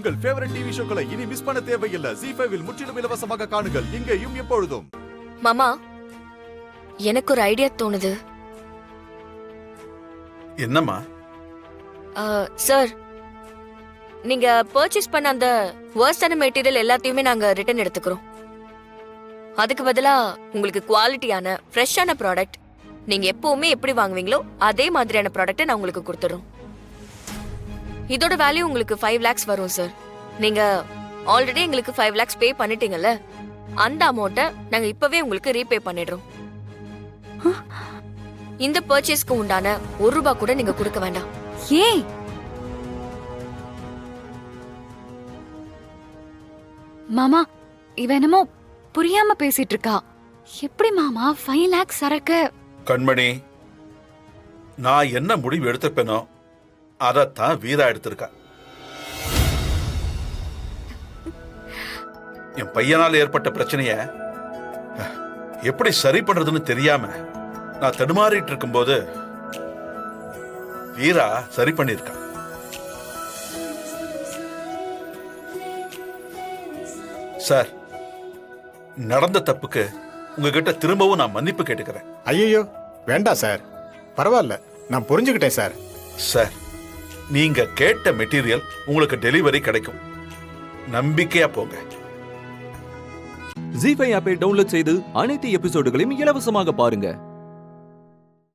உங்கள் favourite TV ஷோக்களை இனி miss பண்ண தேவையில்லை. ZEE5 இல் முற்றிலும் இலவசமாக காணுங்கள். இங்கேயும் எப்பொழுதும். மாமா, எனக்கு ஒரு ஐடியா தோணுது. என்னம்மா? சார், நீங்க பர்ச்சேஸ் பண்ண அந்த வர்ஸ்டான மெட்டீரியல் எல்லாத்தையுமே நாங்க ரிட்டர்ன் எடுத்துக்கிறோம். அதுக்கு பதிலா உங்களுக்கு குவாலிட்டியான ஃப்ரெஷ்ஷான ப்ராடக்ட், நீங்க எப்பவுமே எப்படி வாங்குவீங்களோ அதே மாதிரியான ப்ராடக்ட்டை நான் உங்களுக்கு கொடுத்துறோம். இதோட வேல்யூ உங்களுக்கு 5 lakhs வரும் சார். நீங்க ஆல்ரெடி எங்களுக்கு 5 lakhs பே பண்ணிட்டீங்கல்ல, அந்த அமௌண்ட்டை நாங்க இப்பவே உங்களுக்கு ரீபே பண்ணிடுறோம். இந்த பர்ச்சேஸ்க்கு உண்டான ₹1 கூட நீங்க கொடுக்க வேண்டாம். ஏன் மாமா, இவ என்னமோ புரியாம பேசிட்டு இருக்கா. எப்படி மாமா 5 lakhs சரக்கு? கண்மணி, நான் என்ன முடிவு எடுத்திருப்பேனோ அதத்தான் வீரா எடுத்திருக்கா. என் பையனால் ஏற்பட்ட பிரச்சனைய எப்படி சரி பண்றதுன்னு தெரியாம நான் தடுமாறிட்டு இருக்கும்போது வீரா சரி பண்ணிருக்கா. சார், நடந்த தப்புக்கு உங்ககிட்ட திரும்பவும் நான் மன்னிப்பு கேட்டுக்கிறேன். ஐயோ வேண்டாம் சார், பரவாயில்ல, நான் புரிஞ்சுக்கிட்டேன் சார். சார், நீங்க கேட்ட மெட்டீரியல் உங்களுக்கு டெலிவரி கிடைக்கும். நம்பிக்கையா போங்க. ZEE5 ஆப்பை டவுன்லோட் செய்து அனைத்து எபிசோடுகளையும் இலவசமாக பாருங்க.